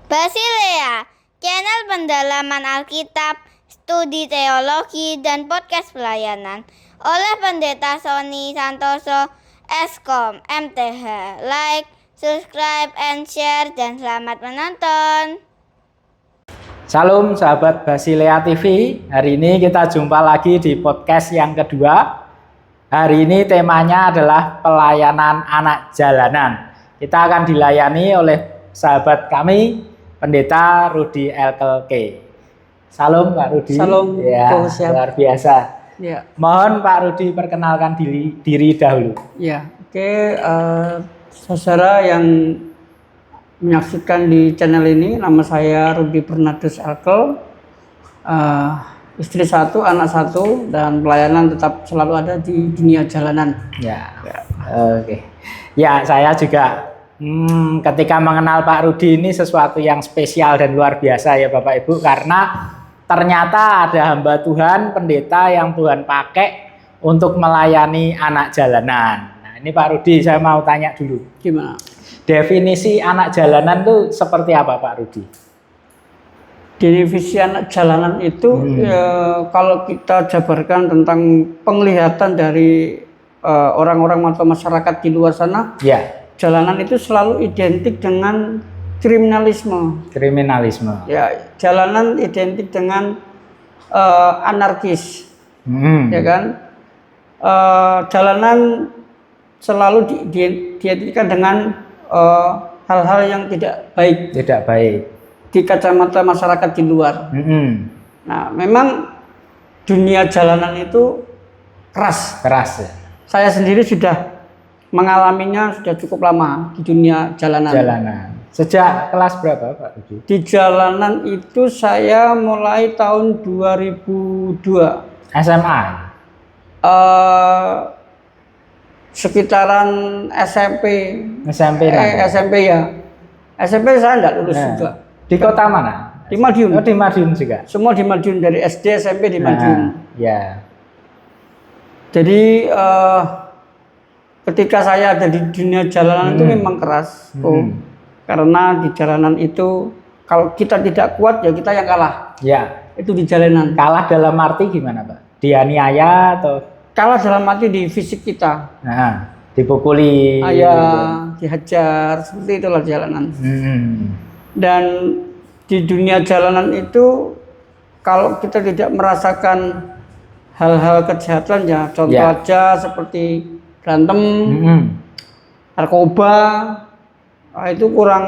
Basilea, channel pendalaman Alkitab, studi teologi, dan podcast pelayanan oleh Pendeta Sony Santoso, Eskom, MTH. Like, subscribe, and share, dan selamat menonton. Salam sahabat Basilea TV. Hari ini kita jumpa lagi di podcast yang kedua. Hari ini temanya adalah pelayanan anak jalanan. Kita akan dilayani oleh sahabat kami, Pendeta Rudi LK. Salam Pak Rudi. Salam. Ya, luar biasa. Ya. Mohon Pak Rudi perkenalkan diri dahulu. Ya, oke. Saudara yang menyaksikan di channel ini, nama saya Rudi Bernardus Elkel. Istri satu, anak satu, dan pelayanan tetap selalu ada di dunia jalanan. Ya. Oke. Ya, saya juga ketika mengenal Pak Rudi ini sesuatu yang spesial dan luar biasa ya Bapak Ibu, karena ternyata ada hamba Tuhan, pendeta yang Tuhan pakai untuk melayani anak jalanan. Nah, ini Pak Rudi, saya mau tanya dulu. Gimana? Definisi anak jalanan itu seperti apa Pak Rudi? Definisi anak jalanan itu kalau kita jabarkan tentang penglihatan dari orang-orang atau masyarakat di luar sana, ya. Jalanan itu selalu identik dengan kriminalisme. Kriminalisme. Ya, jalanan identik dengan anarkis, ya kan? Jalanan selalu diidentikan dengan hal-hal yang tidak baik. Tidak baik. Di kacamata masyarakat di luar. Nah, memang dunia jalanan itu keras. Keras ya. Saya sendiri sudah mengalaminya sudah cukup lama di dunia jalanan. Sejak kelas berapa Pak Rudi? Di jalanan itu saya mulai tahun 2002. SMA? Sekitaran SMP. SMP ya. SMP saya enggak lulus juga. Di kota mana? Di Madiun. Oh, di Madiun juga. Semua di Madiun, dari SD SMP di Madiun. Ya. Jadi ketika saya ada di dunia jalanan itu memang keras. Karena di jalanan itu kalau kita tidak kuat ya kita yang kalah. Ya. Itu di jalanan. Kalah dalam arti gimana Pak? Dianiaya atau? Kalah dalam arti di fisik kita. Nah, dipukuli. Dihajar, seperti itulah jalanan. Dan di dunia jalanan itu kalau kita tidak merasakan hal-hal kejahatan ya, contoh aja seperti berantem, narkoba, itu kurang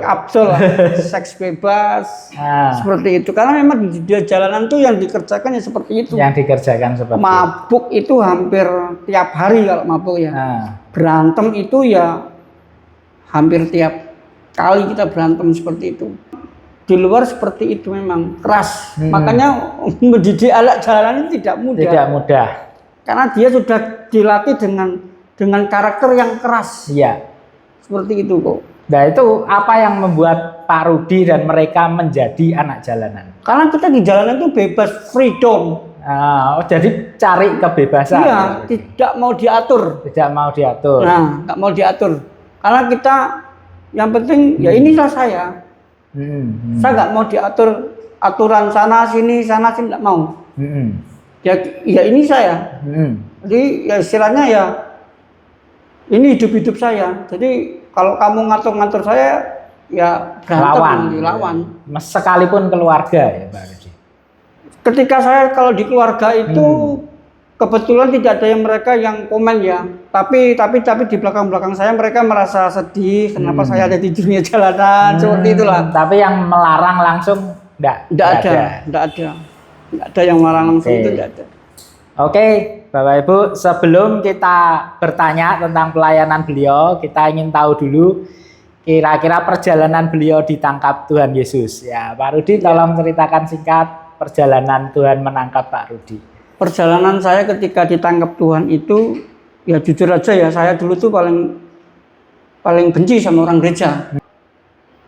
abdul lah. Seks bebas, seperti itu. Karena memang di dunia jalanan tuh yang dikerjakan ya seperti itu. Yang dikerjakan seperti mabuk itu hampir tiap hari kalau mabuk ya. Berantem itu ya hampir tiap kali kita berantem seperti itu. Di luar seperti itu memang keras. Makanya mendidik anak jalanan itu tidak mudah. Tidak mudah. Karena dia sudah dilatih dengan karakter yang keras. Iya. Seperti itu kok. Nah, itu apa yang membuat Pak Rudi dan mereka menjadi anak jalanan? Karena kita di jalanan itu bebas, freedom. Jadi cari kebebasan. Iya, tidak mau diatur. Tidak mau diatur. Nah, nggak mau diatur. Karena kita yang penting ya inilah saya. Saya nggak mau diatur aturan sana sini nggak mau. Ya ini saya. Jadi ya istilahnya ya ini hidup saya. Jadi kalau kamu ngatur-ngatur saya ya berantem, lawan. Sekalipun keluarga ya Pak Rudi. Ketika saya kalau di keluarga itu kebetulan tidak ada yang mereka yang komen ya. Tapi di belakang saya mereka merasa sedih kenapa saya ada di dunia jalanan seperti itulah. Tapi yang melarang langsung enggak ada yang melarang langsung. Itu enggak ada. Oke, Bapak Ibu, sebelum kita bertanya tentang pelayanan beliau, kita ingin tahu dulu kira-kira perjalanan beliau ditangkap Tuhan Yesus. Ya, Pak Rudi tolong ceritakan singkat perjalanan Tuhan menangkap Pak Rudi. Perjalanan saya ketika ditangkap Tuhan itu, ya jujur aja ya, saya dulu tuh paling benci sama orang gereja.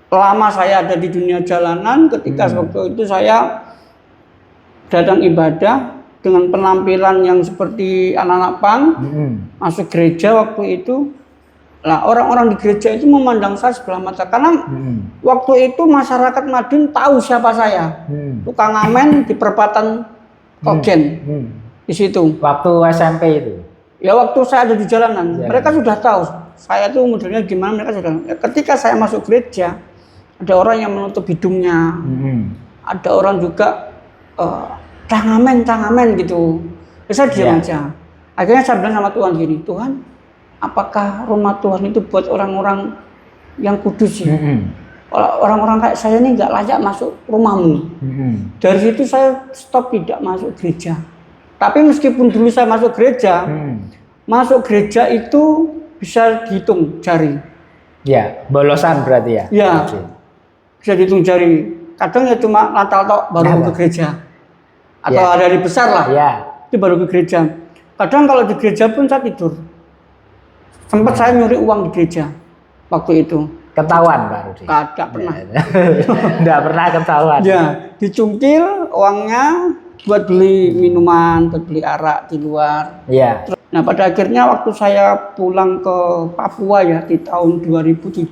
Lama saya ada di dunia jalanan, ketika waktu itu saya datang ibadah dengan penampilan yang seperti anak-anak pang, masuk gereja waktu itu, Nah, orang-orang di gereja itu memandang saya sebelah mata karena waktu itu masyarakat Madiun tahu siapa saya. Tukang ngamen di perempatan Kogen. Di situ. Waktu SMP itu. Ya waktu saya ada di jalanan, mereka sudah tahu saya tuh modelnya gimana, mereka sudah. Ya, ketika saya masuk gereja, ada orang yang menutup hidungnya. Ada orang juga tangamen gitu. Ya, saya diam aja. Akhirnya saya bilang sama Tuhan gini, Tuhan, apakah rumah Tuhan itu buat orang-orang yang kudus ya? Orang-orang kayak saya ini nggak layak masuk rumahmu. Dari situ saya stop tidak masuk gereja. Tapi meskipun dulu saya masuk gereja itu bisa dihitung jari. Ya, bolosan berarti ya? Ya, bisa dihitung jari. Kadang ya cuma Natal tok baru ke gereja. Atau hari besar lah, itu baru ke gereja. Kadang kalau di gereja pun saya tidur. Sempat saya nyuri uang di gereja waktu itu. Ketahuan Pak Rudi? Tidak pernah. Tidak pernah ketahuan. Ya, dicungkil uangnya buat beli minuman, buat beli arak di luar. Iya. Nah, pada akhirnya waktu saya pulang ke Papua ya di tahun 2007,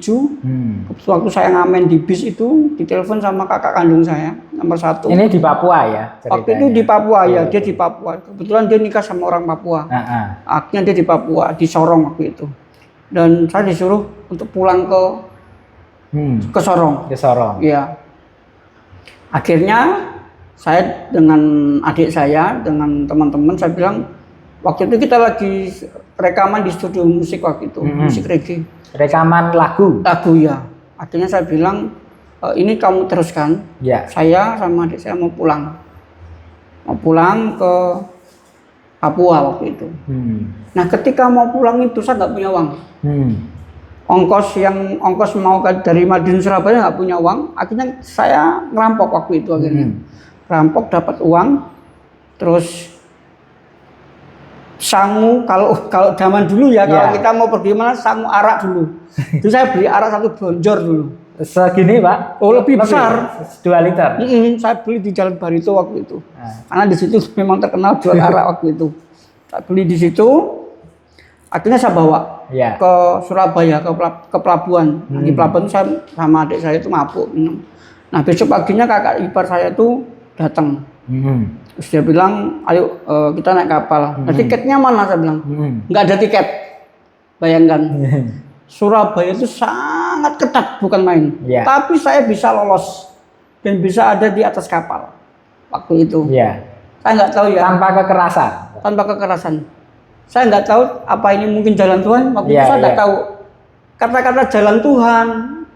waktu saya ngamen di bis itu, ditelepon sama kakak kandung saya, nomor 1. Ini di Papua ya? Ceritanya. Waktu itu di Papua ya, dia di Papua. Kebetulan dia nikah sama orang Papua. Akhirnya dia di Papua, di Sorong waktu itu. Dan saya disuruh untuk pulang ke Sorong. Ke Sorong. Iya. Akhirnya saya dengan adik saya, dengan teman-teman, saya bilang, waktu itu kita lagi rekaman di studio musik waktu itu, musik reggae. Rekaman lagu? Lagu ya. Akhirnya saya bilang, ini kamu teruskan. Ya. Saya sama adik saya mau pulang. Mau pulang ke Papua waktu itu. Nah ketika mau pulang itu saya nggak punya uang. Ongkos mau dari Madiun Surabaya nggak punya uang. Akhirnya saya ngerampok waktu itu akhirnya. Rampok dapat uang, terus sangu kalau zaman dulu ya, kalau kita mau pergi mana sangu arak dulu. Itu saya beli arak 1 bonjor dulu. Segini Pak? Oh lebih besar. 2 liter? Saya beli di Jalan Barito waktu itu. Karena di situ memang terkenal jual arak waktu itu. Saya beli di situ, akhirnya saya bawa ke Surabaya, ke pelabuhan. Di pelabuhan saya sama adik saya itu mabuk minum. Nah besok paginya kakak ipar saya itu datang. Terus dia bilang, ayo kita naik kapal. Nah, tiketnya mana? Saya bilang, nggak ada tiket. Bayangkan, Surabaya itu sangat ketat, bukan main. Tapi saya bisa lolos dan bisa ada di atas kapal waktu itu. Saya nggak tahu ya. Tanpa kekerasan. Tanpa kekerasan. Saya nggak tahu apa ini mungkin jalan Tuhan. Waktu itu saya nggak tahu. Kata-kata jalan Tuhan,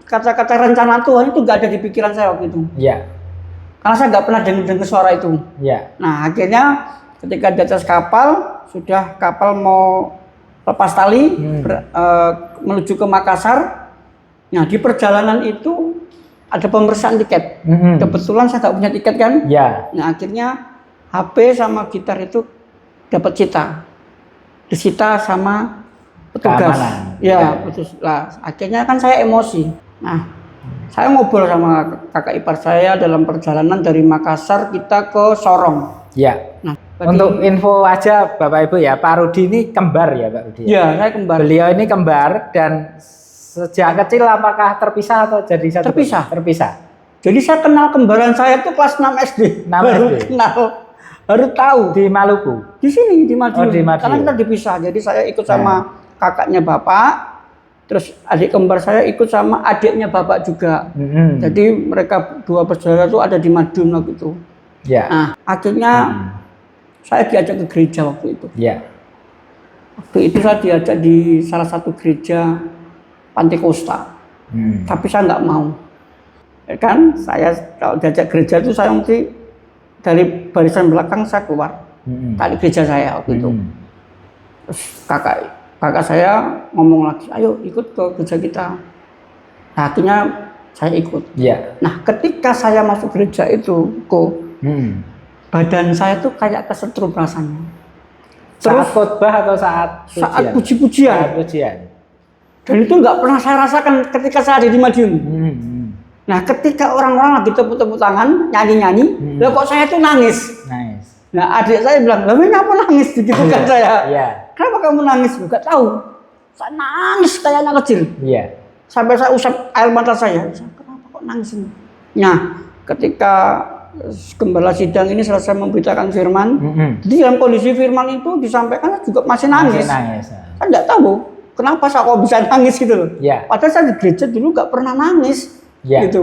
kata-kata rencana Tuhan itu nggak ada di pikiran saya waktu itu. Karena saya nggak pernah dengar suara itu. Nah akhirnya ketika di atas kapal, sudah kapal mau lepas tali menuju ke Makassar. Nah di perjalanan itu ada pemeriksaan tiket. Kebetulan saya nggak punya tiket kan. Nah akhirnya HP sama gitar itu dapat disita sama petugas. Betul. Lah akhirnya kan saya emosi. Nah saya ngobrol sama kakak ipar saya dalam perjalanan dari Makassar kita ke Sorong. Nah, untuk info aja Bapak Ibu ya, Pak Rudi ini kembar ya Pak Rudi? Saya kembar. Beliau ini kembar dan sejak kecil apakah terpisah atau jadi satu? Terpisah. Jadi saya kenal kembaran saya itu kelas 6 SD. Baru tahu. Di Maluku? Di sini, di Madiun. Di Madiun. Karena kita dipisah, jadi saya ikut sama kakaknya bapak. Terus adik kembar saya ikut sama adiknya bapak juga. Jadi mereka 2 bersaudara itu ada di Madiun waktu itu. Nah, akhirnya saya diajak ke gereja waktu itu. Waktu itu saya diajak di salah satu gereja Pantekosta. Tapi saya nggak mau. Kan saya kalau diajak gereja itu saya mesti dari barisan belakang saya keluar. Tadi gereja saya waktu itu. Terus kakak saya ngomong lagi, ayo ikut ke gereja kita. Nah, akhirnya saya ikut. Nah ketika saya masuk gereja itu, badan saya tuh kayak kesetrum rasanya. Saat khotbah atau saat puji-pujian. Dan itu nggak pernah saya rasakan ketika saya ada di Madiun. Nah ketika orang-orang lagi tepuk-tepuk tangan, nyanyi-nyanyi, lah kok saya tuh nangis. Nah adik saya bilang, lah kenapa nangis? Gitu kan saya. Kenapa kamu nangis? Gak tahu. Saya nangis kayak anak kecil. Iya. Sampai saya usap air mata saya. Kenapa kok nangis ini? Nah, ketika gembala sidang ini selesai memberitakan firman, jadi dalam kondisi firman itu disampaikan juga masih nangis. Masih nangis. Saya nggak tahu kenapa saya kok bisa nangis gitu loh. Iya. Padahal saya di gereja dulu nggak pernah nangis. Iya. Gitu.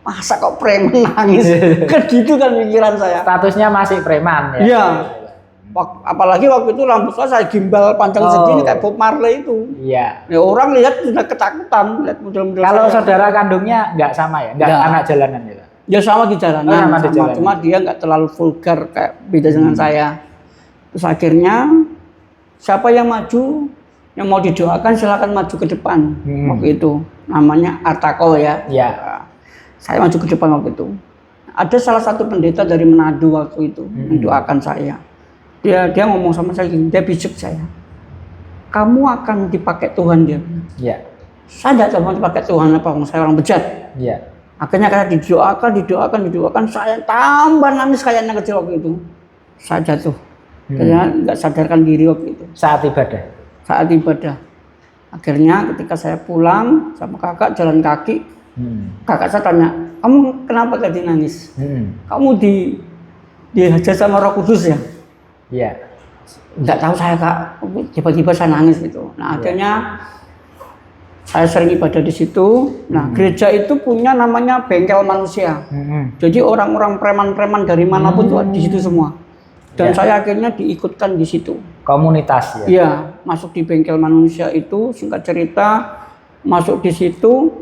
Masa kok preman nangis? Kan gitu kan pikiran saya. Statusnya masih preman ya. Iya. Apalagi waktu itu rambut saya gimbal panjang segini kayak Bob Marley itu. Iya. Ya, orang lihat sudah ketakutan lihat model-model Kalau saya. saudara kandungnya nggak sama ya, nggak Nggak. anak jalanan gitu. Ya sama di jalanan, Oh, sama di jalanan. cuma dia nggak terlalu vulgar kayak beda dengan saya. Terus akhirnya siapa yang maju, yang mau didoakan silakan maju ke depan. Waktu itu namanya Artako ya. Iya. Saya maju ke depan waktu itu. Ada salah satu pendeta dari Manado waktu itu mendoakan saya. Dia ngomong sama saya gini, dia bisik saya. Kamu akan dipakai Tuhan dia. Iya. Saya tidak tahu mau dipakai Tuhan apa, saya orang bejat. Iya. Akhirnya karena didoakan, saya tambah nangis kayak anak kecil waktu itu. Saya jatuh. Karena nggak sadarkan diri waktu itu. Saat ibadah. Saat ibadah. Akhirnya ketika saya pulang sama kakak jalan kaki, kakak saya tanya, kamu kenapa tadi nangis? Kamu dihajar sama Roh Kudus ya? Iya. Nggak tahu saya kak, tiba-tiba saya nangis gitu. Nah akhirnya saya sering ibadah di situ. Nah gereja itu punya namanya bengkel manusia. Jadi orang-orang preman-preman dari manapun tuh di situ semua. Dan saya akhirnya diikutkan di situ. Komunitas ya. Iya, masuk di bengkel manusia itu, singkat cerita, masuk di situ.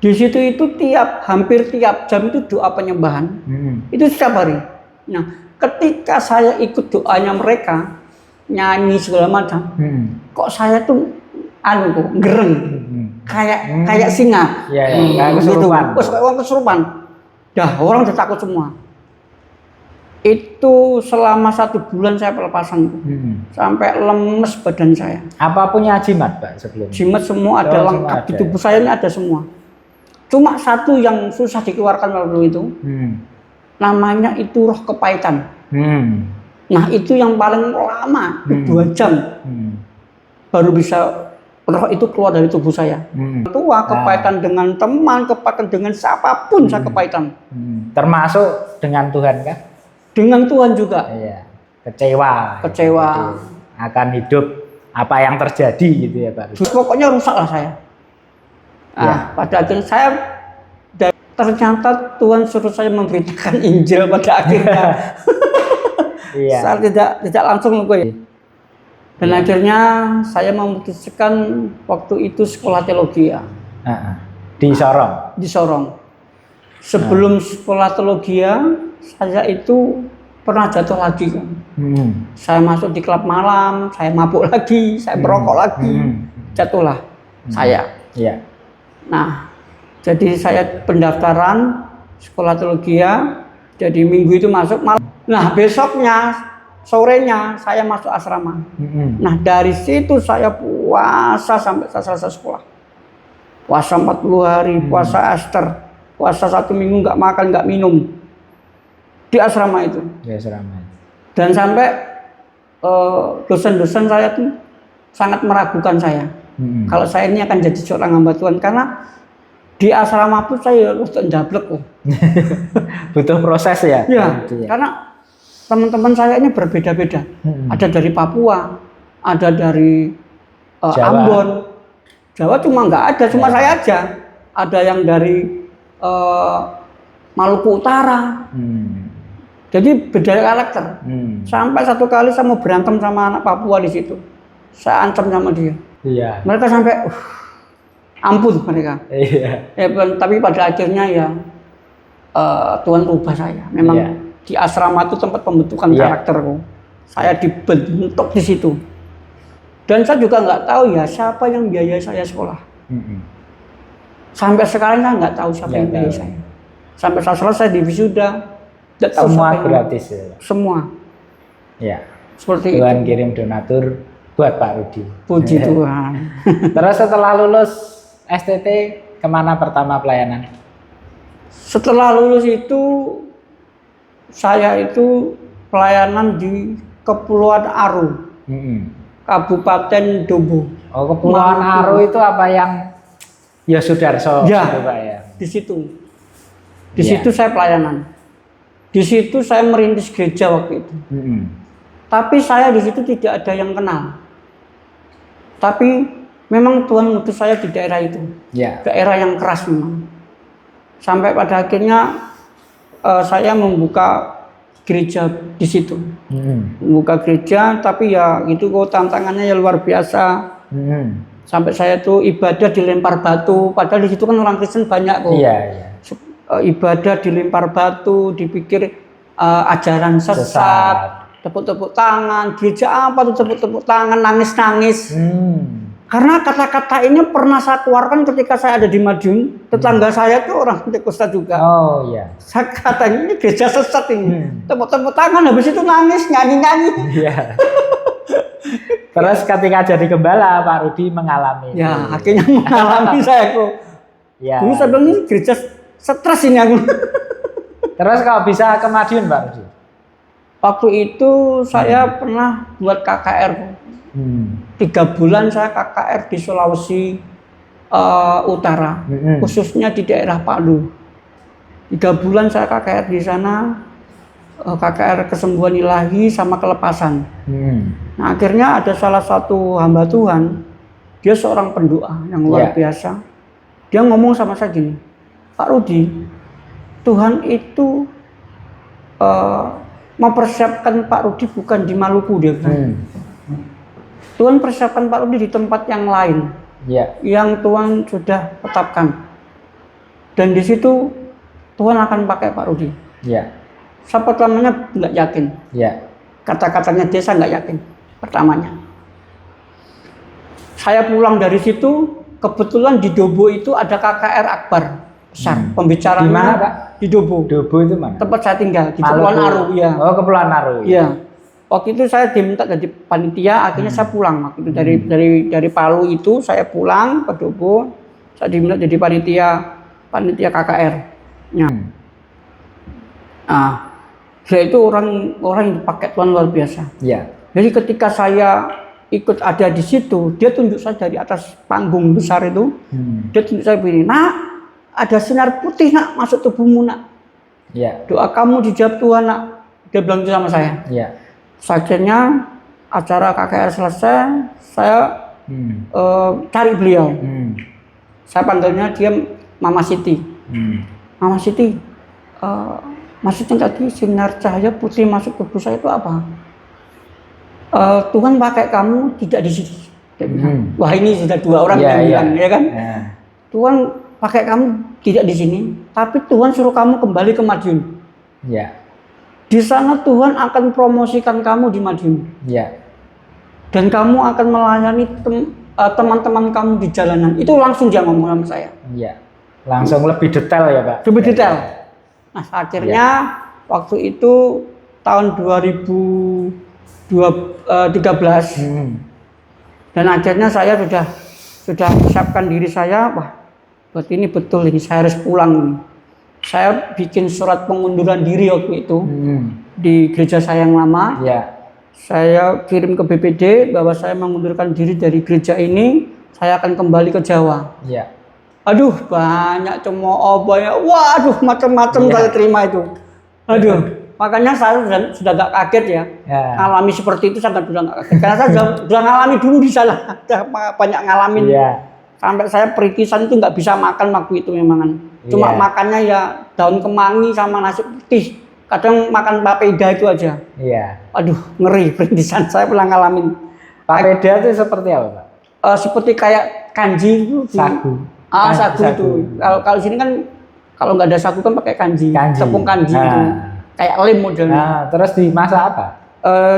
Di situ itu hampir tiap jam itu doa penyembahan. Itu setiap hari. Nah, ketika saya ikut doanya mereka, nyanyi segala macam, kok saya tuh gereng, kayak singa. Iya, kayak kesurupan. Terus kayak orang kesurupan. Dah, orang udah takut semua. Itu selama 1 bulan saya pelepasan, sampai lemes badan saya. Apa punya jimat Pak sebelumnya? Jimat semua ada lengkap di tubuh saya ini ada semua. Cuma satu yang susah dikeluarkan waktu itu, namanya itu roh kepahitan. Nah itu yang paling lama, 2 jam baru bisa roh itu keluar dari tubuh saya. Tua kepahitan dengan teman, kepahitan dengan siapapun saya kepahitan. Termasuk dengan Tuhan kan? Dengan Tuhan juga. Iya. Kecewa. Kecewa. Akan hidup apa yang terjadi gitu ya Pak. Pokoknya rusak lah saya. Nah, pada akhirnya saya ternyata Tuhan suruh saya memberitakan Injil pada akhirnya. Iya. Saya tidak langsung ya. Dan akhirnya saya memutuskan waktu itu sekolah teologi ya. Di Sorong. Di Sorong. Sebelum sekolah teologi ya, saya itu pernah jatuh lagi kan. Saya masuk di klub malam, saya mabuk lagi, saya merokok lagi, jatuhlah saya. Iya. Nah, jadi saya pendaftaran sekolah teologi ya. Jadi minggu itu masuk malam. Nah besoknya sorenya saya masuk asrama. Nah dari situ saya puasa sampai saya selesai sekolah. Puasa 40 hari, puasa Ester, puasa 1 minggu nggak makan nggak minum di asrama itu. Di asrama. Dan sampai dosen-dosen saya tuh sangat meragukan saya. Kalau saya ini akan jadi seorang hamba Tuhan karena di asrama pun saya harus ndablek kok. Butuh proses ya. Ya, karena teman-teman saya ini berbeda-beda. Ada dari Papua, ada dari Ambon. Jawa cuma nggak ada, cuma saya aja. Ada yang dari Maluku Utara. Jadi beda karakter. Sampai satu kali saya mau berantem sama anak Papua di situ. Saya ancam sama dia. Iya. Mereka sampai ampun mereka. Iya. Tapi pada akhirnya ya Tuhan rubah saya. Memang di asrama itu tempat pembentukan karakterku. Saya dibentuk di situ. Dan saya juga nggak tahu ya siapa yang biayai saya sekolah. Sampai sekarang saya nggak tahu siapa yang biayai saya. Sampai saya selesai di wisuda, nggak tahu semua siapa gratis ya. Semua. Ya. Seperti Tuhan itu. kirim donatur buat Pak Rudi. Puji Tuhan. Terus setelah lulus STT kemana pertama pelayanan? Setelah lulus itu saya itu pelayanan di Kepulauan Aru, Kabupaten Dobo. Oh, Kepulauan Maluku. Aro itu apa yang ya Sudarso Ya. gitu, Pak ya. Di situ. Di Ya. situ saya pelayanan. Di situ saya merintis gereja waktu itu. Tapi saya di situ tidak ada yang kenal. Tapi memang Tuhan ngutus saya di daerah itu. Ya. Daerah yang keras memang. Sampai pada akhirnya saya membuka gereja di situ. Membuka gereja, tapi ya itu kok tantangannya ya luar biasa. Sampai saya tuh ibadah dilempar batu, padahal di situ kan orang Kristen banyak kok. Iya, iya. Ibadah dilempar batu, dipikir ajaran sesat, tepuk-tepuk tangan, gereja apa tuh tepuk-tepuk tangan, nangis-nangis. Karena kata-kata ini pernah saya keluarkan ketika saya ada di Madiun. Tetangga saya tuh orang Pentecostal juga. Oh iya. Saya katanya ini gereja sesat ini. Tepuk-tepuk tangan, habis itu nangis, nyanyi-nyanyi. Iya. Terus ketika jadi gembala Pak Rudi mengalami itu. Ya, akhirnya mengalami saya kok. Ya. Dulu saya bilang ini gereja stres ini aku. Terus kalau bisa ke Madiun Pak Rudi? Waktu itu saya pernah buat KKR. 3 bulan saya KKR di Sulawesi Utara, khususnya di daerah Palu. 3 bulan saya KKR di sana, KKR kesembuhan ilahi sama kelepasan. Nah akhirnya ada salah satu hamba Tuhan, dia seorang pendoa yang luar biasa. Dia ngomong sama saya gini, Pak Rudi, Tuhan itu mempersiapkan Pak Rudi bukan di Maluku, dia bilang. Tuhan persiapkan Pak Rudi di tempat yang lain, yang Tuhan sudah tetapkan. Dan di situ Tuhan akan pakai Pak Rudi. Saya pertamanya nggak yakin. Kata-katanya dia saya nggak yakin. Pertamanya. Saya pulang dari situ, kebetulan di Dobo itu ada KKR Akbar besar. Pembicaraan di mana Pak? Di Dobo. Dobo itu mana? Tempat saya tinggal di Kepulauan Aro. Ya. Oh, Kepulauan Aro. Iya. Waktu itu saya diminta jadi panitia, akhirnya saya pulang. Waktu itu dari Palu itu saya pulang ke Dobo, saya diminta jadi panitia KKR. Nah, dia itu orang yang dipakai Tuhan luar biasa. Jadi ketika saya ikut ada di situ, dia tunjuk saya dari atas panggung besar itu, dia tunjuk saya begini, nak, ada sinar putih nak masuk tubuhmu nak. Doa kamu dijawab Tuhan nak. Dia bilang itu sama saya. Akhirnya acara KKR selesai, saya cari beliau. Saya panggilnya dia Mama Siti. Mama Siti, maksudnya tadi sinar cahaya putih masuk tubuh saya itu apa? Tuhan pakai kamu tidak di sini. Wah ini sudah 2 orang yang bilang, ya kan? Tuhan pakai kamu tidak di sini, tapi Tuhan suruh kamu kembali ke Madiun. Di sana Tuhan akan promosikan kamu di Madiun. Dan kamu akan melayani teman-teman kamu di jalanan. Itu langsung dia ngomong sama saya. Langsung lebih detail ya Pak? Lebih detail. Nah akhirnya waktu itu tahun 2013 dan akhirnya saya sudah siapkan diri saya. Wah, berarti ini betul ini saya harus pulang ini. Saya bikin surat pengunduran diri waktu itu di gereja saya yang lama. Saya kirim ke BPD bahwa saya mengundurkan diri dari gereja ini. Saya akan kembali ke Jawa. Aduh, banyak cemooh, banyak, waduh, macam-macam saya terima itu. Aduh, makanya saya sudah gak kaget ya. Alami seperti itu sangat sudah gak kaget. Karena saya sudah ngalami dulu di sana, banyak ngalamin. Sampai saya peritisan itu nggak bisa makan waktu itu memang. Cuma makannya ya daun kemangi sama nasi putih. Kadang makan papeda itu aja. Aduh, ngeri peritisan saya pernah ngalamin. Papeda itu seperti apa Pak? Seperti kayak kanji itu. Sagu. Sagu itu. Kalau sini kan kalau nggak ada sagu kan pakai kanji. Tepung kanji itu. Kayak lem modelnya. Terus dimasak apa?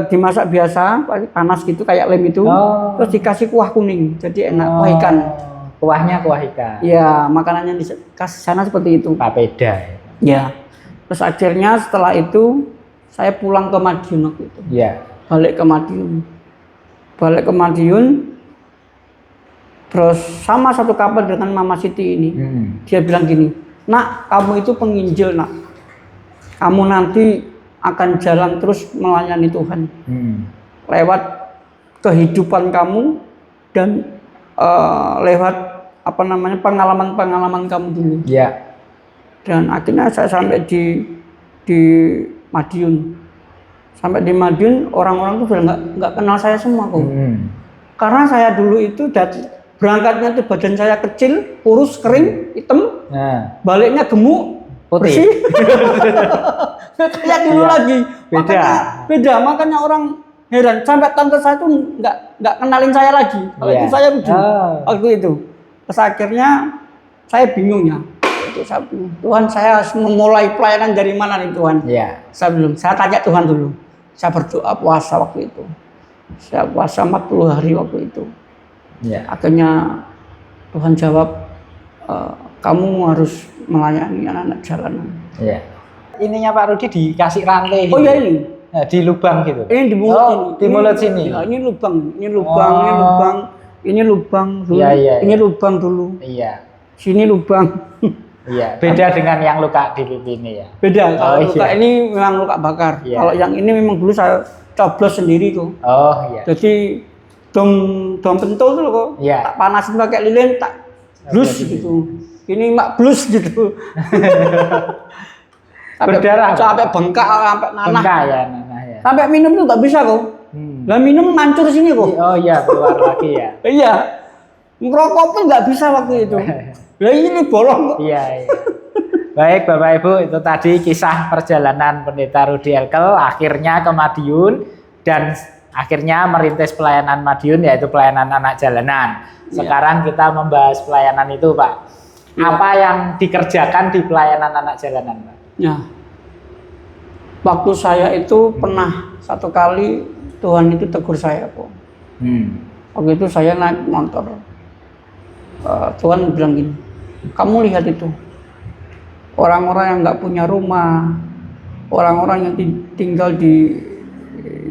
Dimasak biasa, panas gitu kayak lem itu. Terus dikasih kuah kuning, jadi enak. Kuah ikan. Kuahnya kuah ikan. Ya, makanannya di sana seperti itu. Papeda. Ya. Terus akhirnya setelah itu saya pulang ke Madiun waktu itu. Balik ke Madiun. Terus sama satu kapal dengan Mama Siti ini. Dia bilang gini, nak, kamu itu penginjil nak. Kamu nanti akan jalan terus melayani Tuhan. Lewat kehidupan kamu dan lewat apa namanya pengalaman-pengalaman kamu dulu. Ya. Dan akhirnya saya sampai di Madiun. Sampai di Madiun orang-orang tuh sudah nggak kenal saya semua kok. Karena saya dulu itu berangkatnya tuh badan saya kecil, kurus, kering, hitam, baliknya gemuk, putih. bersih. Kayak dulu lagi. Beda. Makanya orang heran. Sampai tante saya tuh nggak kenalin saya lagi. Kalau itu saya lucu. Waktu itu. Terus akhirnya saya bingung ya. Tuhan, saya harus memulai pelayanan dari mana nih Tuhan? Saya tanya Tuhan dulu. Saya berdoa puasa waktu itu. Saya puasa 40 hari waktu itu. Akhirnya Tuhan jawab, kamu harus melayani anak-anak jalanan. Ininya Pak Rudi dikasih rantai. Oh iya ini. Nah, di lubang gitu. Ini di mulut ini. Di mulut sini. Ya, ini lubang. Ini lubang dulu. Ini lubang dulu. Sini lubang. Beda dengan yang luka di pipi ini ya. Beda. Kalau luka ini memang luka bakar. Kalau yang ini memang dulu saya coblos sendiri tuh. Jadi dom pentul tuh kok. Tak panasin pakai lilin, tak blus gitu. Ini mak blus gitu. Berdarah. Sampai bengkak, sampai nanah. Bengkak ya, nanah ya. Sampai minum tuh nggak bisa kok. Lah minum mancur sini kok. Oh iya, keluar lagi ya. Iya. Ngerokok pun nggak bisa waktu itu. Lah ini bolong kok. Iya. Baik Bapak Ibu, itu tadi kisah perjalanan Pendeta Rudi Elkel akhirnya ke Madiun dan akhirnya merintis pelayanan Madiun, yaitu pelayanan anak jalanan. Sekarang kita membahas pelayanan itu Pak. Apa yang dikerjakan di pelayanan anak jalanan Pak? Ya, waktu saya itu pernah satu kali Tuhan itu tegur saya kok. Waktu itu saya naik motor. Tuhan bilang gini, kamu lihat itu orang-orang yang nggak punya rumah, orang-orang yang tinggal di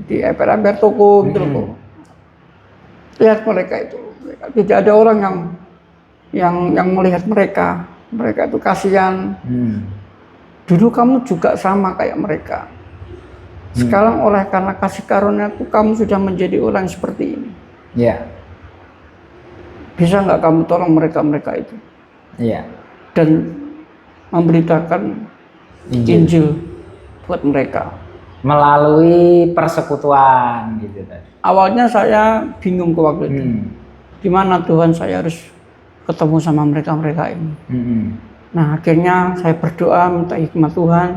emper-emper toko gitu loh. Lihat mereka itu, tidak ada orang yang melihat mereka itu kasihan. Dulu kamu juga sama kayak mereka. Sekarang oleh karena kasih karunia-Ku, kamu sudah menjadi orang seperti ini. Bisa nggak kamu tolong mereka itu? Dan memberitakan Injil buat mereka. Melalui persekutuan gitu tadi. Awalnya saya bingung ke waktu itu. Gimana Tuhan saya harus ketemu sama mereka ini. Nah akhirnya saya berdoa minta hikmat Tuhan.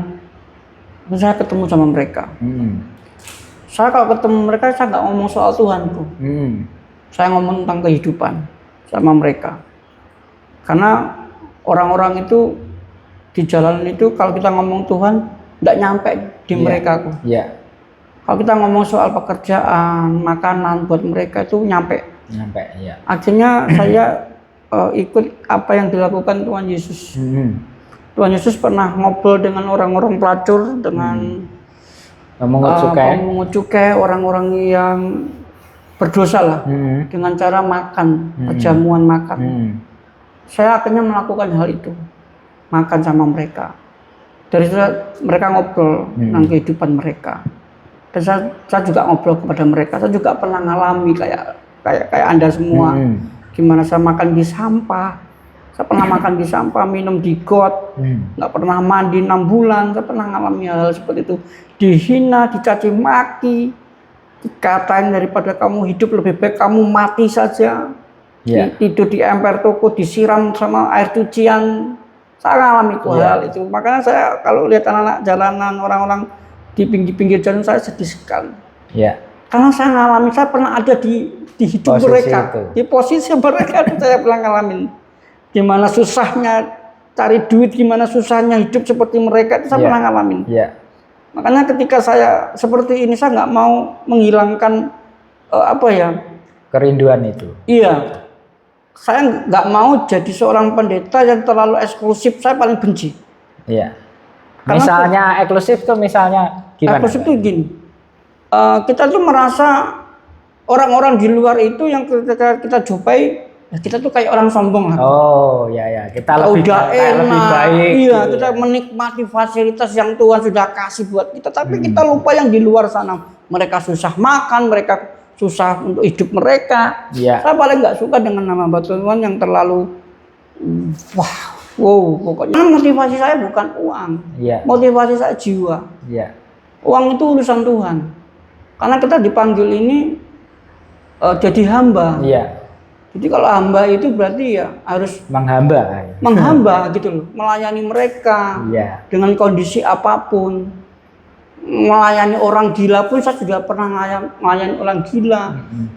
Saya ketemu sama mereka. Saya kalau ketemu mereka saya nggak ngomong soal Tuhan tuh. Saya ngomong tentang kehidupan sama mereka. Karena orang-orang itu di jalan itu kalau kita ngomong Tuhan nggak nyampe di mereka kok. Kalau kita ngomong soal pekerjaan, makanan buat mereka itu nyampe. Akhirnya saya ikut apa yang dilakukan Tuhan Yesus. Tuhan Yesus pernah ngobrol dengan orang-orang pelacur, dengan pemungut cukai, orang-orang yang berdosa lah, dengan cara makan, perjamuan makan. Saya akhirnya melakukan hal itu, makan sama mereka. Dari situ mereka ngobrol tentang kehidupan mereka. Dan saya juga ngobrol kepada mereka. Saya juga pernah ngalami kayak Anda semua. Gimana saya makan di sampah. Saya pernah makan di sampah, minum di got, nggak pernah mandi 6 bulan. Saya pernah ngalami hal seperti itu. Dihina, dicaci maki, dikatain daripada kamu hidup lebih baik kamu mati saja. Tidur di emper toko, disiram sama air cucian. Saya ngalami hal itu. Makanya saya kalau lihat anak-anak jalanan, orang-orang di pinggir-pinggir jalan, saya sedih sekali. Karena saya ngalami, saya pernah ada di hidup posisi mereka itu. Di posisi mereka saya pernah ngalamin gimana susahnya cari duit, gimana susahnya hidup seperti mereka itu saya pernah ngalamin. Makanya ketika saya seperti ini saya nggak mau menghilangkan kerinduan itu. Saya nggak mau jadi seorang pendeta yang terlalu eksklusif. Saya paling benci. Misalnya eksklusif tuh misalnya gimana? Eksklusif tuh gini. Kita tuh merasa orang-orang di luar itu yang ketika kita jumpai, ya kita tuh kayak orang sombong lah. Kita lebih baik. Kita menikmati fasilitas yang Tuhan sudah kasih buat kita, tapi kita lupa yang di luar sana. Mereka susah makan, mereka susah untuk hidup mereka. Iya. Saya paling nggak suka dengan hamba Tuhan yang terlalu wow, pokoknya motivasi saya bukan uang. Iya. Motivasi saya jiwa. Iya. Uang itu urusan Tuhan. Karena kita dipanggil ini jadi hamba. Iya. Jadi kalau hamba itu berarti ya harus Menghamba. gitu loh, melayani mereka Iya. dengan kondisi apapun. Melayani orang gila pun saya sudah pernah melayani orang gila.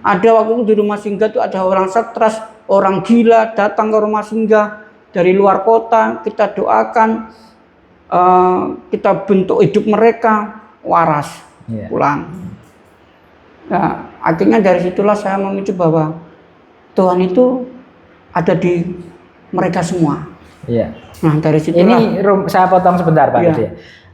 Ada waktu itu di rumah singgah tuh ada orang stres, orang gila datang ke rumah singgah dari luar kota, kita doakan, kita bentuk hidup mereka waras, pulang. Nah, akhirnya dari situlah saya memicu bahwa Tuhan itu ada di mereka semua. Iya. Nah, dari situlah. Ini saya potong sebentar Pak Iya. Rudi.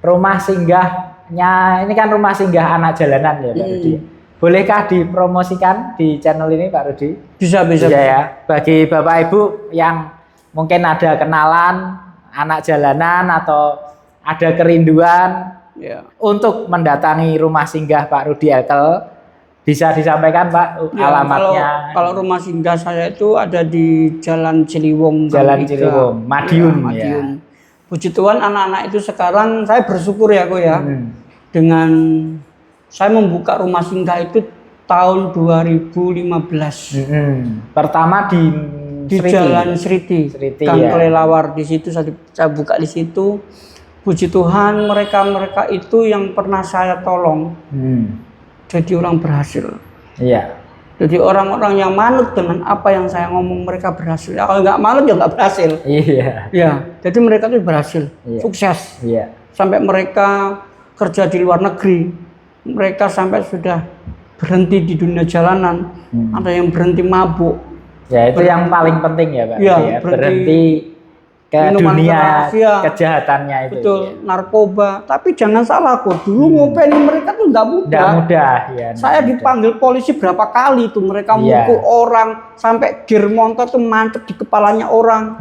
Rumah singgahnya ini kan rumah singgah anak jalanan ya Pak Rudi. Bolehkah dipromosikan di channel ini Pak Rudi? Bisa. Ya. Bagi Bapak Ibu yang mungkin ada kenalan anak jalanan atau ada kerinduan untuk mendatangi rumah singgah Pak Rudi Elkel, bisa disampaikan Pak alamatnya? Kalau rumah singgah saya itu ada di Jalan Ciliwung. Madiun. Puji Tuhan anak-anak itu sekarang saya bersyukur ya kok ya. Dengan saya membuka rumah singgah itu tahun 2015. Pertama di Jalan Sriti, Gang Kelelawar. Di situ saya buka di situ. Puji Tuhan mereka itu yang pernah saya tolong. Jadi orang berhasil. Iya. Jadi orang-orang yang manut dengan apa yang saya ngomong mereka berhasil. Ya, kalau nggak manut ya nggak berhasil. Iya. Ya, jadi mereka itu berhasil, sukses. Iya. Sampai mereka kerja di luar negeri. Mereka sampai sudah berhenti di dunia jalanan. Ada yang berhenti mabuk. Ya itu yang paling penting ya Pak. Ya, berhenti ke dunia kejahatannya itu. Betul, narkoba. Tapi jangan salah kok, dulu ngopeni mereka tuh nggak mudah. Nggak mudah, ya. Saya dipanggil polisi berapa kali tuh, mereka mukul orang sampai gear motor tuh mantep di kepalanya orang.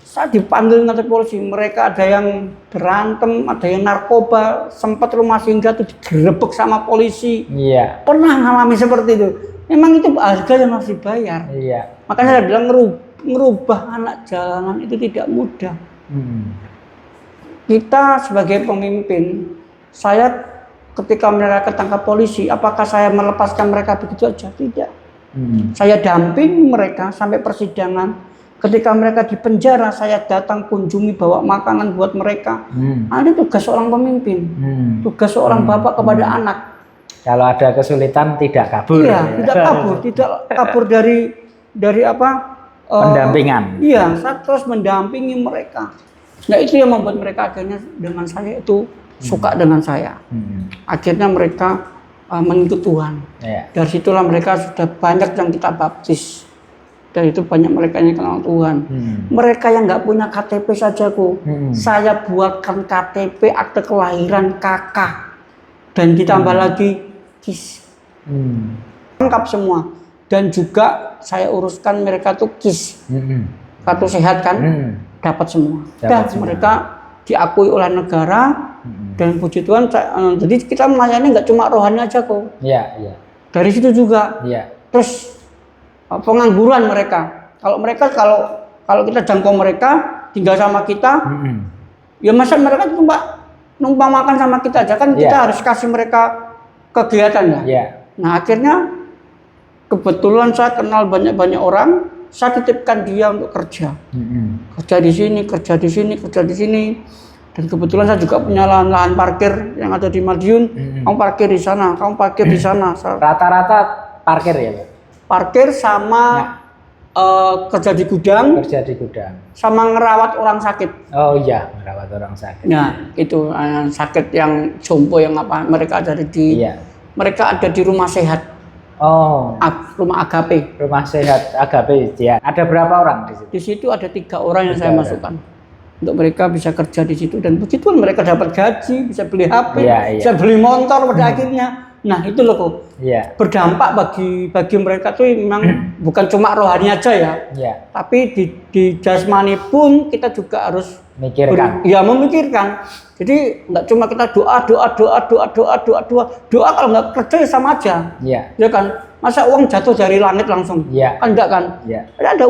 Saya dipanggil nanti polisi, mereka ada yang berantem, ada yang narkoba, sempat rumah singgah tuh digerebek sama polisi. Iya. Pernah ngalami seperti itu. Memang itu harga yang harus dibayar. Iya. Makanya saya bilang ngerubah anak jalanan itu tidak mudah. Kita sebagai pemimpin, saya ketika mereka ketangkap polisi, apakah saya melepaskan mereka begitu saja? Tidak. Saya damping mereka sampai persidangan. Ketika mereka di penjara, saya datang kunjungi, bawa makanan buat mereka. Ini tugas seorang pemimpin, tugas seorang bapak kepada anak. Kalau ada kesulitan tidak kabur. Iya, tidak kabur dari apa? Pendampingan. Iya, saya terus mendampingi mereka. Nah itu yang membuat mereka akhirnya dengan saya itu suka dengan saya. Akhirnya mereka mengikut Tuhan. Dari situlah mereka sudah banyak yang kita baptis. Dan itu banyak mereka yang kenal Tuhan. Mereka yang nggak punya KTP saja kok. Saya buatkan KTP, akte kelahiran, KK. Dan ditambah lagi KIS. Lengkap semua. Dan juga saya uruskan mereka tuh KIS. Kartu sehat kan, dapat semua. Dan mereka diakui oleh negara. Dan puji Tuhan, jadi kita melayani nggak cuma rohani aja kok. Iya. Dari situ juga. Terus pengangguran mereka. Kalau kita jangkau mereka, tinggal sama kita, ya masa mereka numpang makan sama kita aja kan, kita harus kasih mereka kegiatan ya. Nah akhirnya kebetulan saya kenal banyak orang, saya titipkan dia untuk kerja. Kerja di sini, kerja di sini, kerja di sini. Dan kebetulan saya juga punya lahan parkir yang ada di Madiun. Kamu parkir di sana, kamu parkir di sana. Rata-rata parkir ya Pak? Parkir sama kerja di gudang. Kerja di gudang. Sama ngerawat orang sakit. Oh iya, ngerawat orang sakit. Nah, itu sakit yang jompo yang apa? Mereka ada di mereka ada di rumah sehat. Oh. Rumah Agape. Rumah sehat Agape ya. Ada berapa orang di situ? Di situ ada 3 orang yang saya masukkan. Untuk mereka bisa kerja di situ dan begitu mereka dapat gaji, bisa beli HP, bisa beli motor pada akhirnya. Nah, itu loh kok. Berdampak bagi mereka tuh memang bukan cuma rohani aja ya, Ya, tapi di jasmani pun kita juga harus mikirkan. memikirkan. Jadi nggak cuma kita doa kalau nggak kerja ya sama aja, Ya, ya kan? Masa uang jatuh dari langit langsung? Ya. Kan enggak kan? ya, Ada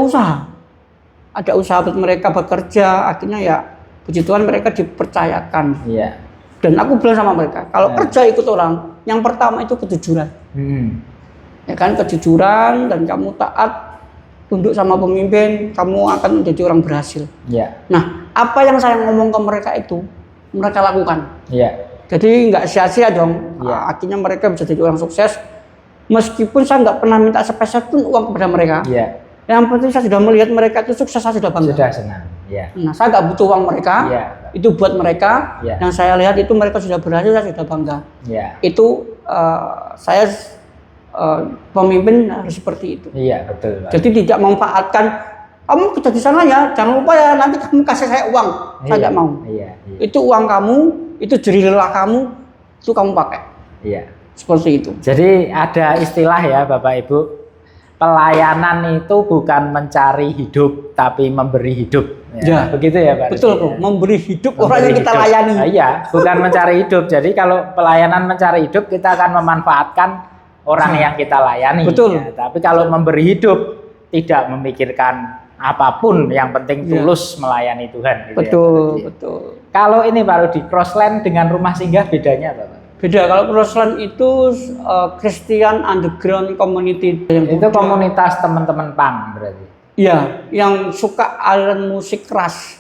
usaha buat mereka bekerja, akhirnya ya puji Tuhan mereka dipercayakan. ya. Dan aku bilang sama mereka, kalau kerja ikut orang, yang pertama itu kejujuran. Ya kan, kejujuran, dan kamu taat, tunduk sama pemimpin, kamu akan menjadi orang berhasil. Ya, Nah, apa yang saya ngomong ke mereka itu, mereka lakukan. ya, Jadi nggak sia-sia dong. Ya. Akhirnya mereka bisa jadi orang sukses. Meskipun saya nggak pernah minta sepeser pun uang kepada mereka. ya. Yang penting saya sudah melihat mereka itu sukses, saya sudah bangga. Sudah senang. Ya, Nah, saya nggak butuh uang mereka. ya, Itu buat mereka. Ya. Yang saya lihat itu mereka sudah berhasil, saya sudah bangga. ya. Itu saya pemimpin harus seperti itu. Iya, betul. Pak. Jadi tidak memanfaatkan, kamu kerja di sana ya, jangan lupa ya nanti kamu kasih saya uang. Saya Iya, tidak mau. Iya, iya, Itu uang kamu, itu jerih lelah kamu, itu kamu pakai. iya. Seperti itu. Jadi ada istilah ya Bapak Ibu, pelayanan itu bukan mencari hidup tapi memberi hidup. Ya. Begitu ya Pak. Betul Rudi, kok, ya? memberi hidup Memberi orang yang kita hidup. layani. Iya, bukan mencari hidup. Jadi kalau pelayanan mencari hidup, kita akan memanfaatkan orang yang kita layani. Betul. Ya. Tapi kalau memberi hidup, tidak memikirkan apapun, yang penting Iya. tulus melayani Tuhan. Gitu ya, Pak Betul, Rudi. betul. Kalau ini Pak Rudi, Crossland dengan rumah singgah bedanya apa Pak? Beda, kalau Crossland itu Christian Underground Community. Itu komunitas teman-teman PAM berarti. Iya, yang suka aliran musik keras,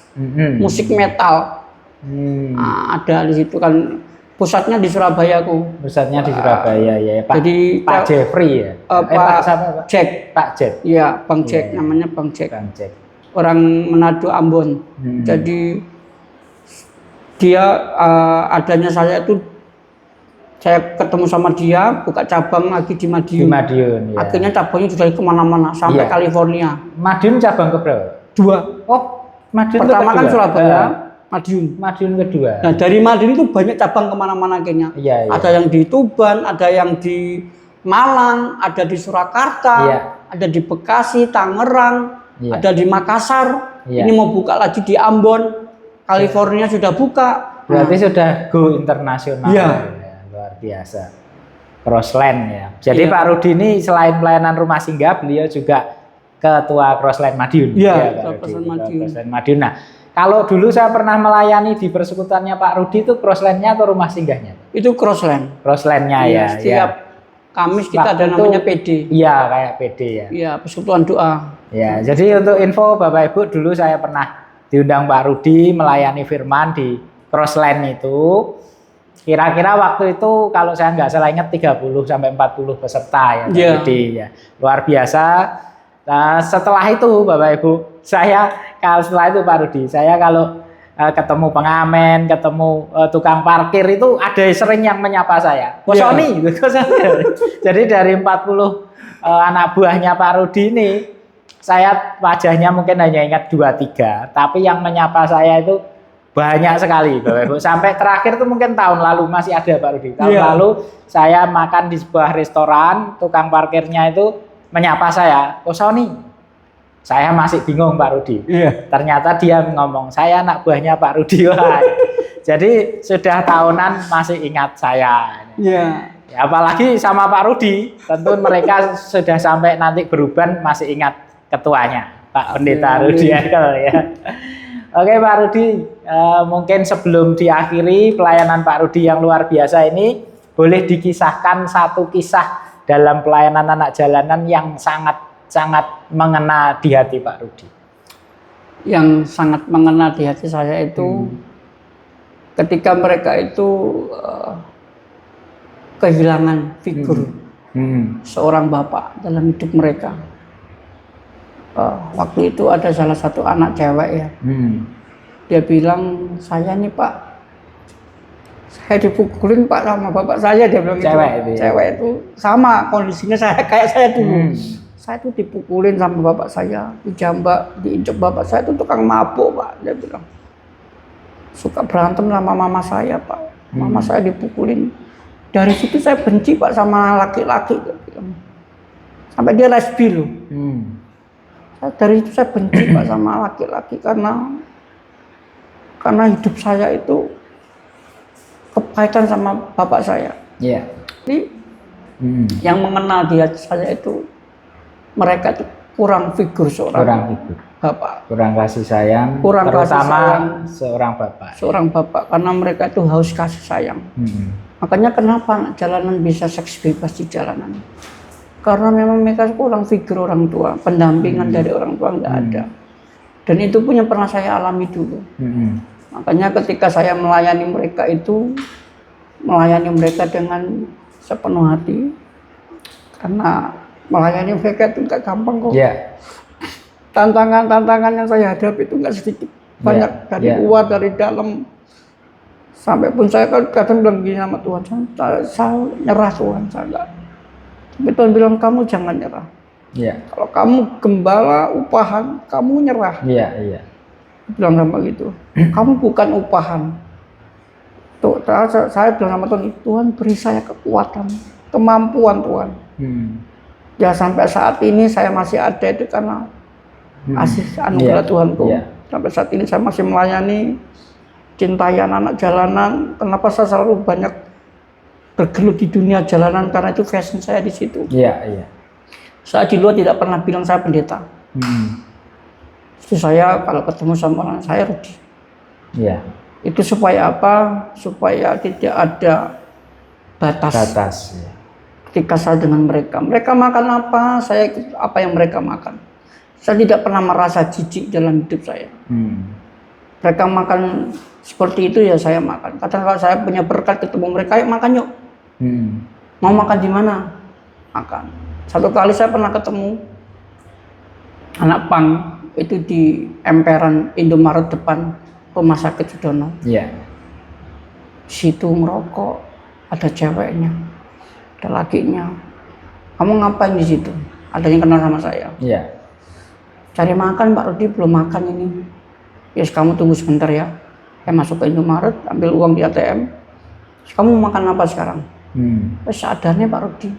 musik metal. Nah, ada di situ kan, pusatnya di Surabaya aku. Pusatnya di Surabaya ya, Pak. Jadi, Pak Jeffrey ya. Pak siapa Pak? Jack. Pak Jack. Iya, Bang Jack, Iya. namanya Bang Jack. Bang Jack. Orang Manado Ambon. Jadi dia adanya saya itu, saya ketemu sama dia, buka cabang lagi di Di Madiun. Madiun ya. Akhirnya cabangnya sudah kemana-mana sampai Iya. California. Madiun cabang keberapa? 2. Oh, Madiun Pertama kan kedua. Surabaya, Madiun. Madiun kedua. Nah, dari Madiun itu banyak cabang kemana-mana akhirnya. Iya, iya. Ada yang di Tuban, ada yang di Malang, ada di Surakarta, Iya. ada di Bekasi, Tangerang, Iya. ada di Makassar. Iya. Ini mau buka lagi di Ambon, California sudah buka. Berarti sudah go internasional. Iya. Ya, luar biasa. Crossland ya. Jadi Iya. Pak Rudi ini selain pelayanan rumah singgah, beliau juga ketua Crossland Madiun. Iya, Ya, Pak ketua Rudi, Crossland ketua Madiun. Crossland Madiun. Nah, kalau dulu saya pernah melayani di persekutuannya Pak Rudi itu Crosslandnya atau rumah singgahnya? Itu Crossland. Crosslandnya Iya, ya. setiap Kamis kita ada Waktu namanya itu- PD. Iya, kayak PD ya. Iya, persekutuan doa. Ya, jadi untuk info Bapak Ibu, dulu saya pernah diundang Pak Rudi melayani firman di Crossland itu. Kira-kira waktu itu kalau saya nggak salah ingat 30 sampai 40 peserta ya Pak Iya. Rudi ya. Luar biasa. Nah, setelah itu Bapak Ibu, setelah itu Pak Rudi, saya kalau ketemu pengamen, ketemu tukang parkir itu ada sering yang menyapa saya. Kosoni, gitu. Jadi dari 40 anak buahnya Pak Rudi ini, saya wajahnya mungkin hanya ingat 2-3, tapi yang menyapa saya itu banyak sekali Bapak Ibu. Sampai terakhir itu mungkin tahun lalu masih ada Pak Rudi. Tahun Iya. lalu saya makan di sebuah restoran, tukang parkirnya itu menyapa saya, Kosoni. Saya masih bingung Pak Rudi. Iya. Ternyata dia ngomong, saya anak buahnya Pak Rudi. Wah. Jadi sudah tahunan masih ingat saya. Iya. Ya, apalagi sama Pak Rudi, tentu mereka sudah sampai nanti beruban masih ingat ketuanya, Pak Pendeta Rudi Ekel ya. Oke Pak Rudi, mungkin sebelum diakhiri pelayanan Pak Rudi yang luar biasa ini, boleh dikisahkan satu kisah dalam pelayanan anak jalanan yang sangat mengena di hati Pak Rudi. Yang sangat mengena di hati saya itu ketika mereka itu kehilangan figur seorang bapak dalam hidup mereka. Waktu itu ada salah satu anak cewek ya, dia bilang, saya nih Pak, saya dipukulin Pak sama bapak saya. Dia bilang Cewek gitu. itu ya? Cewek itu sama kondisinya saya kayak saya dulu. Saya tuh dipukulin sama bapak saya, dijambak, diinjek bapak saya itu tukang mabuk Pak. Dia bilang, suka berantem sama mama saya Pak. Mama saya dipukulin. Dari situ saya benci Pak sama laki-laki. Dia bilang, Sampai dia lesbi loh. Hmm. Dari itu saya benci Pak sama laki-laki karena hidup saya itu kebaikan sama bapak saya. Iya. Jadi yang mengenal dia saya itu mereka itu kurang figur seorang Kurang figur. bapak, Kurang kasih sayang, Kurang kasih terutama sayang. seorang bapak. seorang bapak karena mereka itu haus kasih sayang. Hmm. Makanya kenapa anak jalanan bisa seks bebas di jalanan? Karena memang mereka kurang figur orang tua, pendampingan dari orang tua nggak ada. Dan itu pun yang pernah saya alami dulu. Makanya ketika saya melayani mereka itu, melayani mereka dengan sepenuh hati. Karena melayani mereka itu nggak gampang kok. Iya. Tantangan-tantangan yang saya hadapi itu nggak sedikit. Banyak dari luar, dari dalam. Sampai pun saya kadang bilang gini sama Tuhan, saya nyerah Tuhan, saya enggak. Tapi Tuhan bilang kamu jangan nyerah. Iya. Kalau kamu gembala upahan, kamu nyerah. Iya. Bilang sama gitu. Kamu bukan upahan. Tuh, saya bilang sama Tuhan, Tuhan beri saya kekuatan, kemampuan Tuhan. Ya sampai saat ini saya masih ada itu karena kasih anugerah Tuhanku. Sampai saat ini saya masih melayani, cintai anak-anak jalanan. Kenapa saya selalu banyak bergelut di dunia jalanan karena itu fashion saya di situ. Iya. Saya di luar tidak pernah bilang saya pendeta. Itu saya kalau ketemu sama orang saya Rudi. Iya. Itu supaya apa? Supaya tidak ada batas. Ya. Ketika saya dengan mereka makan apa, saya ikut apa yang mereka makan. Saya tidak pernah merasa jijik dalam hidup saya. Mereka makan seperti itu ya saya makan. Kadang kalau saya punya berkat ketemu mereka, yuk makan yuk. Mau makan di mana? Makan. Satu kali saya pernah ketemu anak pang itu di emperan Indomaret depan rumah sakit Sudono. Iya. Situ ngerokok, ada ceweknya, ada lakinya. Kamu ngapain di situ? Ada yang kenal sama saya. Iya. Cari makan Pak Rudi, belum makan ini. Yes, kamu tunggu sebentar ya. Saya masuk ke Indomaret, ambil uang di ATM. Kamu makan apa sekarang? Seadanya Pak Rudi.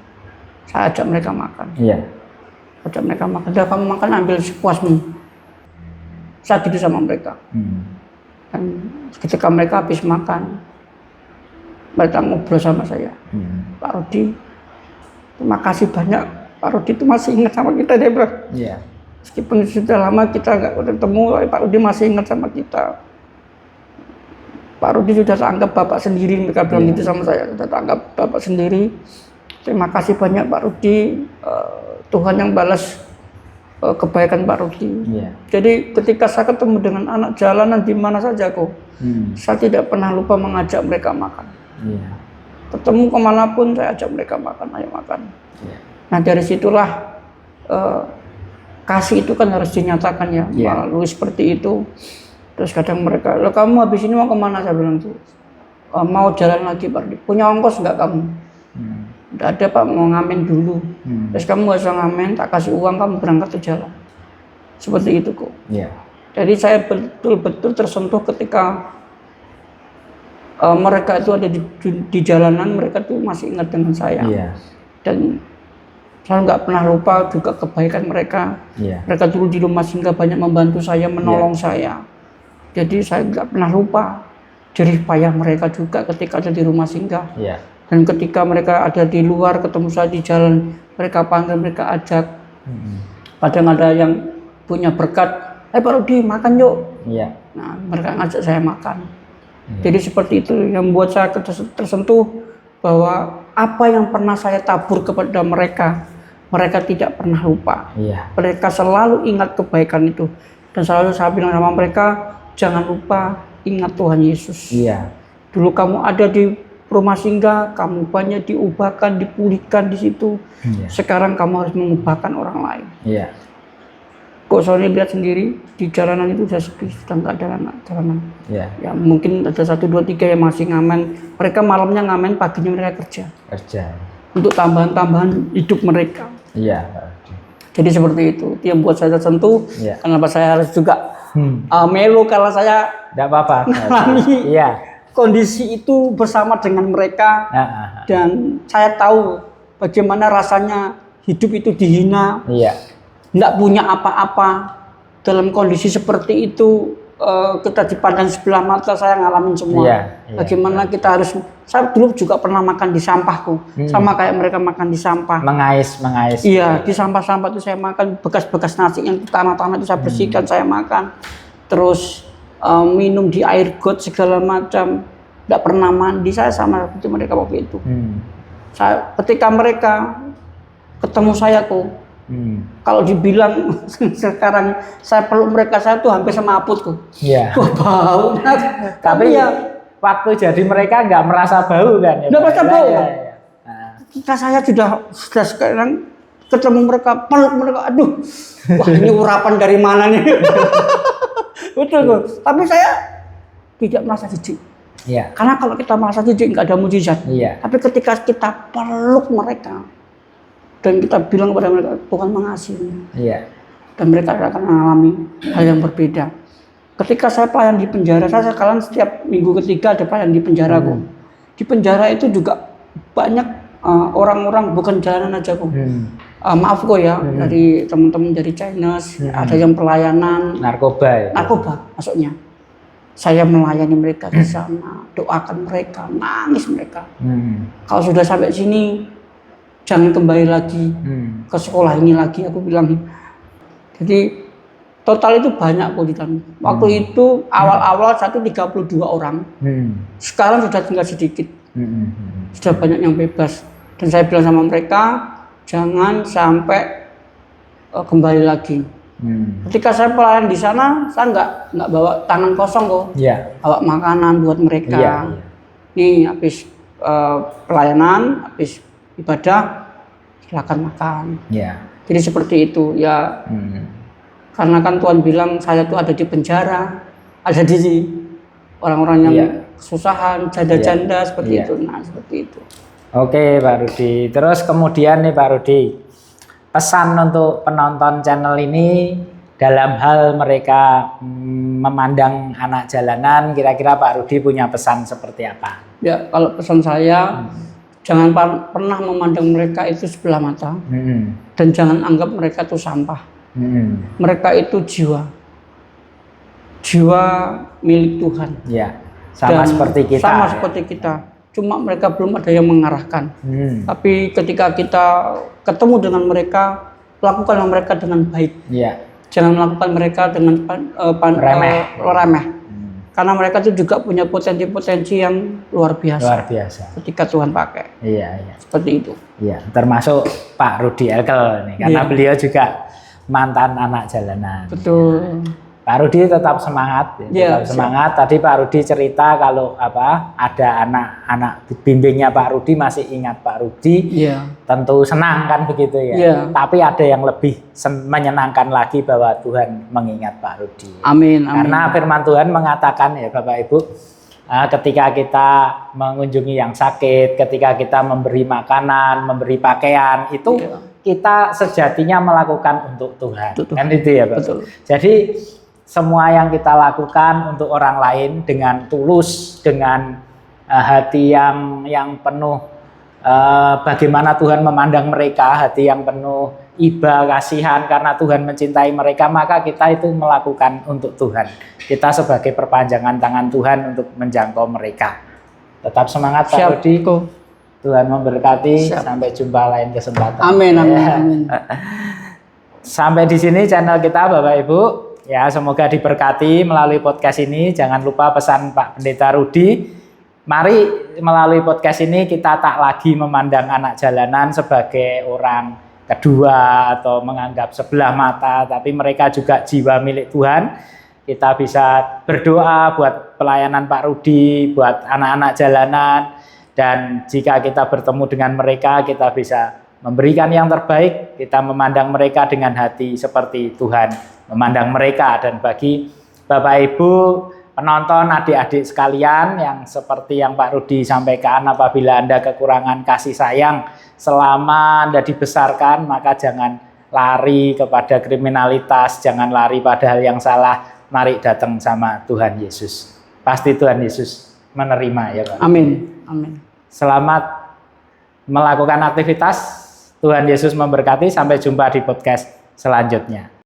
Saya ajak mereka makan. Iya. Ajak mereka makan. Udah kamu makan, ambil sepuasmu. Saya tidur sama mereka. Dan ketika mereka habis makan, mereka ngobrol sama saya. Pak Rudi, terima kasih banyak. Pak Rudi itu masih ingat sama kita, dia bilang. Iya. Meskipun sudah lama kita nggak ketemu, Pak Rudi masih ingat sama kita. Pak Rudi sudah anggap bapak sendiri, mereka bilang gitu sama saya. Sudah anggap bapak sendiri. Terima kasih banyak Pak Rudi. Tuhan yang balas kebaikan Pak Rudi. Jadi ketika saya ketemu dengan anak jalanan di mana saja kok, saya tidak pernah lupa mengajak mereka makan. Ketemu kemanapun saya ajak mereka makan, ayo makan. Nah dari situlah kasih itu kan harus dinyatakan ya, melalui seperti itu. Terus kadang mereka, lo kamu habis ini mau kemana? Saya bilang tuh, mau jalan lagi Pak Rudi. Punya ongkos nggak kamu? Nggak ada Pak, mau ngamen dulu. Terus kamu nggak usah ngamen, tak kasih uang, kamu berangkat ke jalan. Seperti itu kok. Jadi saya betul-betul tersentuh ketika mereka itu ada di jalanan, mereka tuh masih ingat dengan saya. Dan saya nggak pernah lupa juga kebaikan mereka. Mereka dulu di rumah singgah banyak membantu saya, menolong saya. Jadi saya nggak pernah lupa jerih payah mereka juga ketika ada di rumah singgah. Dan ketika mereka ada di luar, ketemu saya di jalan, mereka panggil, mereka ajak. Kadang ada yang punya berkat, Pak Rudi makan yuk. Nah mereka ngajak saya makan. Jadi seperti itu yang membuat saya tersentuh bahwa apa yang pernah saya tabur kepada mereka, mereka tidak pernah lupa. Mereka selalu ingat kebaikan itu. Dan selalu saya bilang sama mereka, jangan lupa ingat Tuhan Yesus. Dulu kamu ada di rumah singgah, kamu banyak diubahkan, dipulihkan di situ. Sekarang kamu harus mengubahkan orang lain. Kok Sony lihat sendiri di jalanan itu sudah sepi, sudah nggak ada anak jalanan. Ya mungkin ada 1, 2, 3 yang masih ngamen. Mereka malamnya ngamen, paginya mereka kerja. Untuk tambahan-tambahan hidup mereka. Jadi seperti itu yang buat saya tersentuh. Kenapa saya harus juga melo kalau saya Tidak apa-apa. mengalami kondisi itu bersama dengan mereka. Dan saya tahu bagaimana rasanya hidup itu dihina, Iya. nggak punya apa-apa. Dalam kondisi seperti itu kita dipandang sebelah mata. Saya ngalamin semua. Iya, iya. Bagaimana kita harus, saya dulu juga pernah makan di sampahku, sama kayak mereka makan di sampah. Mengais. Iya, di sampah-sampah itu saya makan, bekas-bekas nasi yang di tanah-tanah itu saya bersihkan, saya makan. Terus minum di air got segala macam, nggak pernah mandi. Saya sama seperti mereka waktu itu. Ketika mereka ketemu saya kok, kalau dibilang sekarang saya peluk mereka, saya tuh hampir semaput kok. Iya. Wah, bau. Tapi ya waktu jadi mereka nggak merasa bau kan? nggak merasa bau. Iya. Kita saya sudah sekarang ketemu mereka, peluk mereka, aduh, wah ini urapan dari mana nih? Betul kok. Tapi saya tidak merasa jijik. Iya. Karena kalau kita merasa jijik nggak ada mujizat. Iya. Tapi ketika kita peluk mereka dan kita bilang kepada mereka, Tuhan mengasihi, Iya. dan mereka akan mengalami hal yang berbeda. Ketika saya pelayan di penjara, saya sekarang setiap minggu ketiga ada pelayan di penjara kok. Di penjara itu juga banyak orang-orang, bukan jalanan aja kok. Maaf kok ya, dari teman-teman dari Chinese, ada yang pelayanan Narkoba. Ya? narkoba masuknya. Saya melayani mereka di sana, doakan mereka, nangis mereka. Kalau sudah sampai sini, jangan kembali lagi ke sekolah ini lagi, aku bilang. Jadi total itu banyak kok di dalam. Waktu itu awal-awal 132 orang. Sekarang sudah tinggal sedikit. Sudah banyak yang bebas. Dan saya bilang sama mereka, jangan sampai kembali lagi. Ketika saya pelayan di sana, saya nggak bawa tangan kosong kok. Iya. Bawa makanan buat mereka. Iya. Nih habis pelayanan, habis ibadah, silakan makan. Iya. Jadi seperti itu ya. Karena kan Tuhan bilang saya tuh ada di penjara, ada di orang-orang yang kesusahan, janda-janda seperti itu. Nah seperti itu. Oke Pak Rudi. Terus kemudian nih Pak Rudi, pesan untuk penonton channel ini dalam hal mereka memandang anak jalanan, kira-kira Pak Rudi punya pesan seperti apa? Ya kalau pesan saya, jangan pernah memandang mereka itu sebelah mata, dan jangan anggap mereka itu sampah. Mereka itu jiwa milik Tuhan. Ya, sama Dan seperti kita. Sama seperti kita. Cuma mereka belum ada yang mengarahkan. Tapi ketika kita ketemu dengan mereka, lakukanlah mereka dengan baik. Iya. Jangan melakukan mereka dengan remeh. Karena mereka itu juga punya potensi-potensi yang luar biasa. Luar biasa. Ketika Tuhan pakai. Iya. Seperti itu. Iya, termasuk Pak Rudi Elkel nih, karena beliau juga mantan anak jalanan. Betul. Pak Rudi tetap semangat, tetap semangat. Tadi Pak Rudi cerita kalau ada anak-anak bimbingnya Pak Rudi masih ingat Pak Rudi. Tentu senang kan begitu ya. Tapi ada yang lebih menyenangkan lagi bahwa Tuhan mengingat Pak Rudi. Amin. Karena firman Tuhan mengatakan ya Bapak Ibu, ketika kita mengunjungi yang sakit, ketika kita memberi makanan, memberi pakaian, itu kita sejatinya melakukan untuk Tuhan. Kan itu ya Bapak. Betul. Jadi semua yang kita lakukan untuk orang lain dengan tulus, dengan hati yang penuh bagaimana Tuhan memandang mereka, hati yang penuh iba, kasihan karena Tuhan mencintai mereka, maka kita itu melakukan untuk Tuhan. Kita sebagai perpanjangan tangan Tuhan untuk menjangkau mereka. Tetap semangat Pak Rudi. Tuhan memberkati. Sampai jumpa lain kesempatan. Amin. Amin. Sampai di sini channel kita Bapak Ibu. Ya, semoga diberkati melalui podcast ini. Jangan lupa pesan Pak Pendeta Rudi. Mari melalui podcast ini kita tak lagi memandang anak jalanan sebagai orang kedua atau menganggap sebelah mata, tapi mereka juga jiwa milik Tuhan. Kita bisa berdoa buat pelayanan Pak Rudi, buat anak-anak jalanan, dan jika kita bertemu dengan mereka, kita bisa memberikan yang terbaik. Kita memandang mereka dengan hati seperti Tuhan memandang mereka. Dan bagi Bapak Ibu penonton, adik-adik sekalian, yang seperti yang Pak Rudi sampaikan, apabila Anda kekurangan kasih sayang selama Anda dibesarkan, maka jangan lari kepada kriminalitas, jangan lari pada hal yang salah. Mari datang sama Tuhan Yesus. Pasti Tuhan Yesus menerima ya Pak. Amin. Selamat melakukan aktivitas Tuhan Yesus memberkati. Sampai jumpa di podcast selanjutnya.